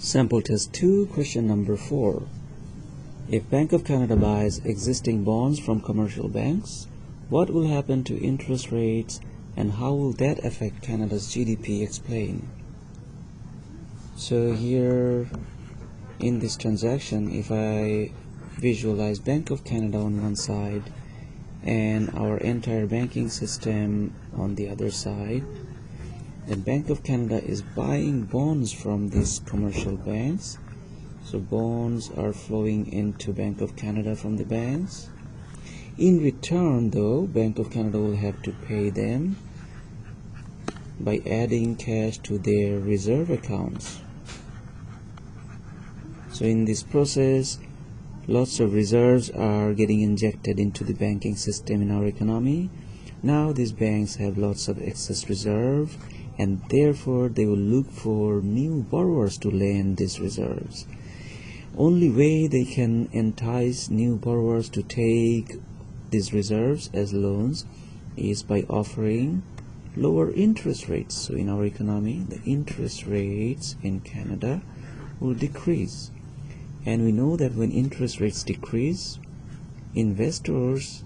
Sample test 2, question number 4. If Bank of Canada buys existing bonds from commercial banks, what will happen to interest rates and how will that affect Canada's GDP? Explain. So here in this transaction, if I visualize Bank of Canada on one side and our entire banking system on the other side, then Bank of Canada is buying bonds from these commercial banks. So bonds are flowing into Bank of Canada from the banks. In return, though, Bank of Canada will have to pay them by adding cash to their reserve accounts. So in this process, lots of reserves are getting injected into the banking system in our economy. Now these banks have lots of excess reserve, and therefore they will look for new borrowers to lend these reserves. Only way they can entice new borrowers to take these reserves as loans is by offering lower interest rates. So in our economy, the interest rates in Canada will decrease. And we know that when interest rates decrease, investors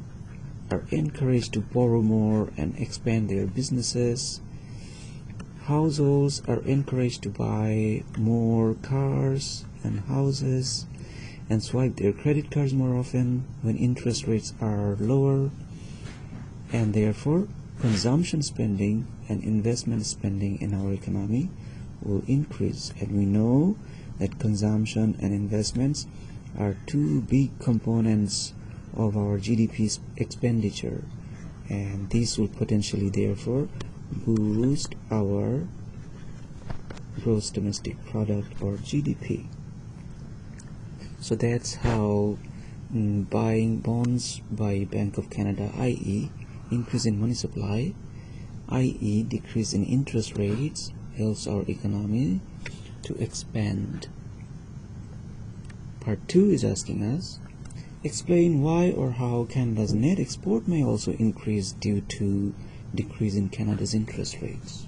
are encouraged to borrow more and expand their businesses. Households are encouraged to buy more cars and houses and swipe their credit cards more often when interest rates are lower, and therefore consumption spending and investment spending in our economy will increase. And we know that consumption and investments are two big components of our GDP expenditure, and these will potentially therefore boost our gross domestic product or GDP. So that's how buying bonds by Bank of Canada, i.e. increase in money supply, i.e. decrease in interest rates, helps our economy to expand. Part 2 is asking us, explain why or how Canada's net export may also increase due to decrease in Canada's interest rates.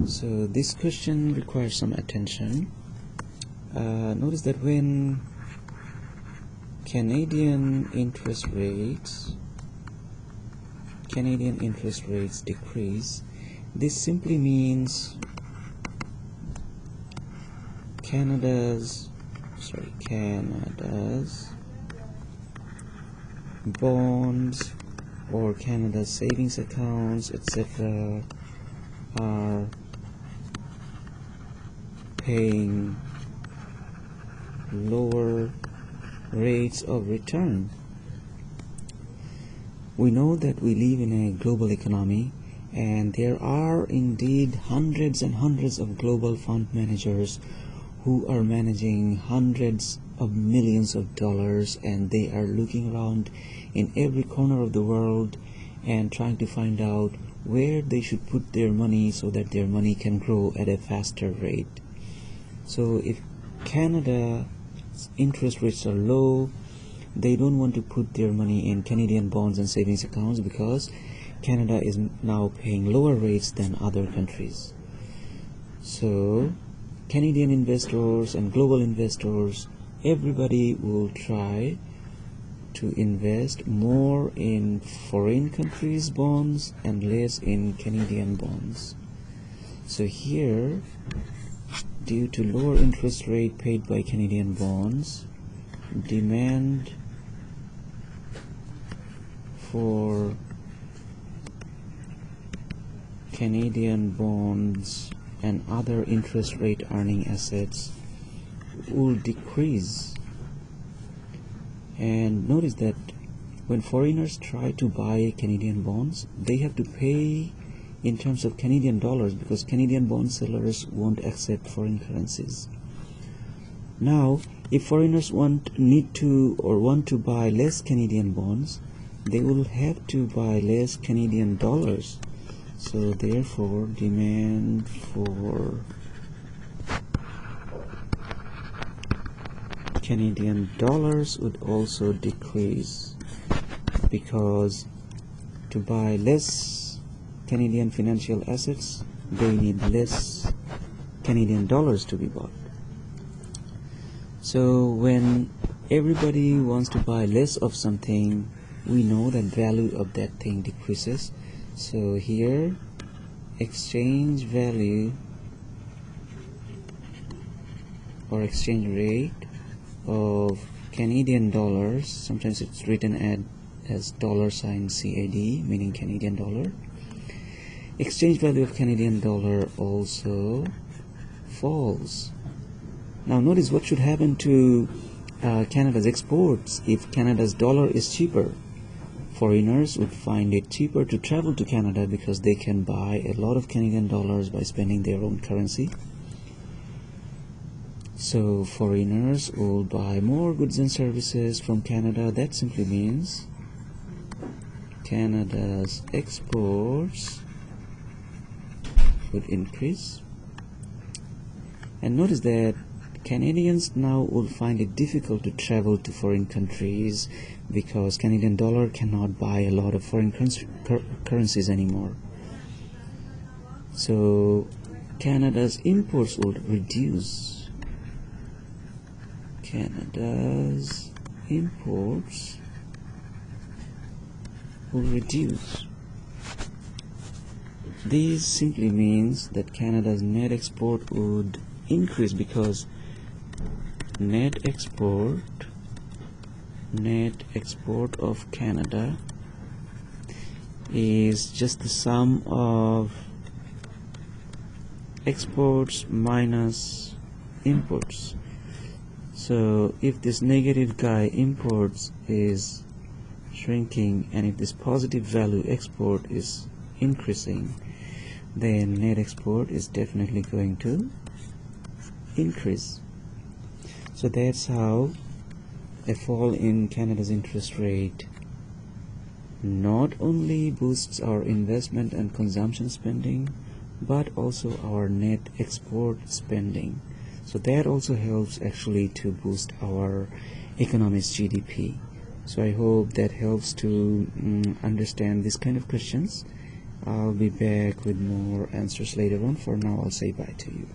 So this question requires some attention. Notice that when Canadian interest rates decrease, this simply means Canada's bonds or Canada's savings accounts, etc., are paying lower rates of return. We know that we live in a global economy, and there are indeed hundreds and hundreds of global fund managers who are managing hundreds of millions of dollars, and they are looking around in every corner of the world and trying to find out where they should put their money so that their money can grow at a faster rate. So if Canada's interest rates are low, they don't want to put their money in Canadian bonds and savings accounts because Canada is now paying lower rates than other countries. So Canadian investors and global investors, everybody will try to invest more in foreign countries' bonds and less in Canadian bonds. So here, due to lower interest rate paid by Canadian bonds, demand for Canadian bonds and other interest rate earning assets will decrease. And notice that when foreigners try to buy Canadian bonds, they have to pay in terms of Canadian dollars because Canadian bond sellers won't accept foreign currencies. Now, if foreigners want to buy less Canadian bonds, they will have to buy less Canadian dollars. So therefore, demand for Canadian dollars would also decrease, because to buy less Canadian financial assets, they need less Canadian dollars to be bought. So when everybody wants to buy less of something, we know that value of that thing decreases. So here, exchange value or exchange rate of Canadian dollars, sometimes it's written as $CAD, meaning Canadian dollar. Exchange value of Canadian dollar also falls. Now notice what should happen to Canada's exports if Canada's dollar is cheaper. Foreigners would find it cheaper to travel to Canada because they can buy a lot of Canadian dollars by spending their own currency. So foreigners will buy more goods and services from Canada. That simply means Canada's exports would increase. And notice that Canadians now will find it difficult to travel to foreign countries because Canadian dollar cannot buy a lot of foreign currencies anymore. So Canada's imports will reduce. Canada's imports will reduce. This simply means that Canada's net export would increase because net export of Canada is just the sum of exports minus imports. So if this negative guy imports is shrinking and if this positive value export is increasing, then net export is definitely going to increase. So that's how a fall in Canada's interest rate not only boosts our investment and consumption spending, but also our net export spending. So that also helps actually to boost our economy's GDP. So I hope that helps to understand this kind of questions. I'll be back with more answers later on. For now, I'll say bye to you.